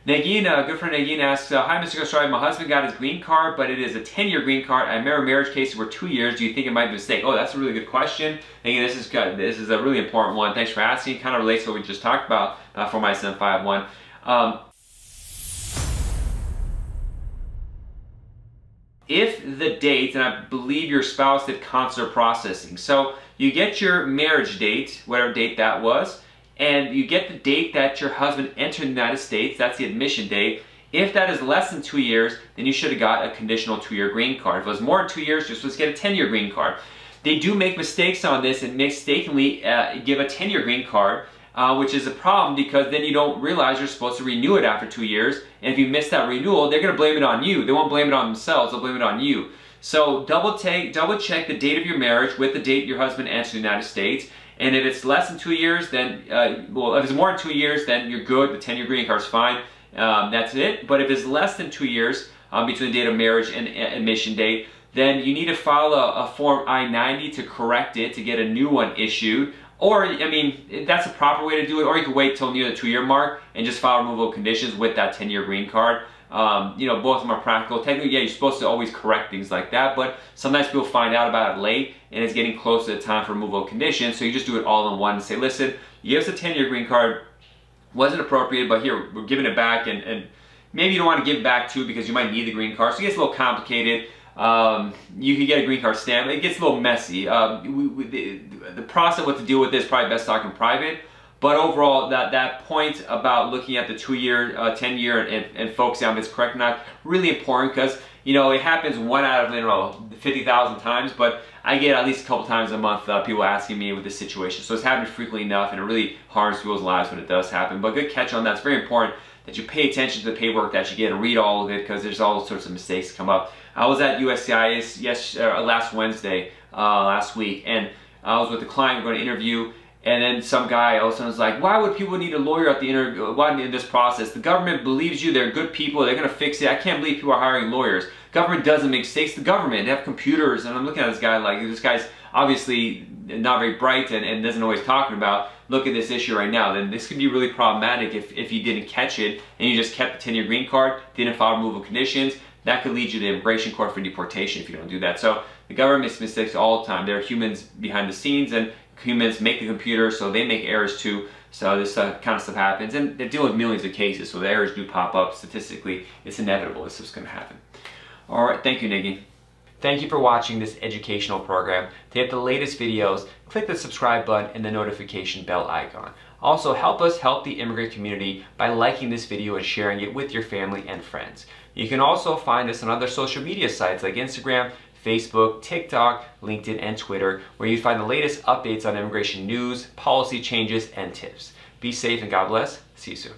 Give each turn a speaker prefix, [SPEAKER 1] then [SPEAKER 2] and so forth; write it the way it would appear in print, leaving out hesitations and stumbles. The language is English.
[SPEAKER 1] Nagin, good friend Nagin asks, hi Mr. Ghostwriter, my husband got his green card, but it is a 10-year green card. I remember marriage cases were 2 years. Do you think it might be a mistake? Oh, that's a really good question. Nagin, this is good. This is a really important one. Thanks for asking. Kind of relates to what we just talked about for my son 5-1. If the date, and I believe your spouse did consular processing, so you get your marriage date, whatever date that was, and you get the date that your husband entered the United States, that's the admission date. If that is less than 2 years, then you should have got a conditional 2-year green card. If it was more than 2 years, you're supposed to get a 10-year green card. They do make mistakes on this and mistakenly give a 10-year green card, which is a problem because then you don't realize you're supposed to renew it after 2 years. And if you miss that renewal, they're going to blame it on you. They won't blame it on themselves, they'll blame it on you. So double check the date of your marriage with the date your husband entered the United States. And if it's less than 2 years, then, if it's more than 2 years, then you're good. The 10-year green card's fine. That's it. But if it's less than 2 years between the date of marriage and admission date, then you need to file a Form I-90 to correct it, to get a new one issued. Or, I mean, that's the proper way to do it. Or you could wait till near the 2-year mark and just file removal of conditions with that 10-year green card. Both of them are practical. Technically, yeah, you're supposed to always correct things like that, but sometimes people find out about it late and it's getting close to the time for removal of conditions, so you just do it all in one and say, listen, you give us a 10-year green card, wasn't appropriate, but here, we're giving it back, and maybe you don't want to give it back too because you might need the green card, so it gets a little complicated. You can get a green card stamp. It gets a little messy. The process what to deal with this is probably best talk in private. But overall, that point about looking at the 2-year, 10-year, and focusing on if it's correct or not, really important because it happens 1 out of 50,000 times. But I get at least a couple times a month people asking me with this situation. So it's happening frequently enough, and it really harms people's lives when it does happen. But good catch on that. It's very important that you pay attention to the paperwork that you get and read all of it because there's all sorts of mistakes come up. I was at USCIS last Wednesday, last week, and I was with a client going to interview. And then some guy all of a sudden was like, why would people need a lawyer at the interview? Why in this process? The government believes you, they're good people, they're going to fix it. I can't believe people are hiring lawyers. Government doesn't make mistakes. The government, they have computers. And I'm looking at this guy like, this guy's obviously not very bright and doesn't know what he's talking about. Look at this issue right now. Then this could be really problematic if you didn't catch it and you just kept the 10-year green card, didn't file removal conditions. That could lead you to immigration court for deportation if you don't do that. So the government makes mistakes all the time. There are humans behind the scenes, and humans make the computer, so they make errors too. So this kind of stuff happens, and they deal with millions of cases, so the errors do pop up. Statistically, it's inevitable. It's just going to happen. All right, thank you, Niggy. Thank you for watching this educational program. To get the latest videos, click the subscribe button and the notification bell icon. Also, help us help the immigrant community by liking this video and sharing it with your family and friends. You can also find us on other social media sites like Instagram, Facebook, TikTok, LinkedIn, and Twitter, where you find the latest updates on immigration news, policy changes, and tips. Be safe and God bless. See you soon.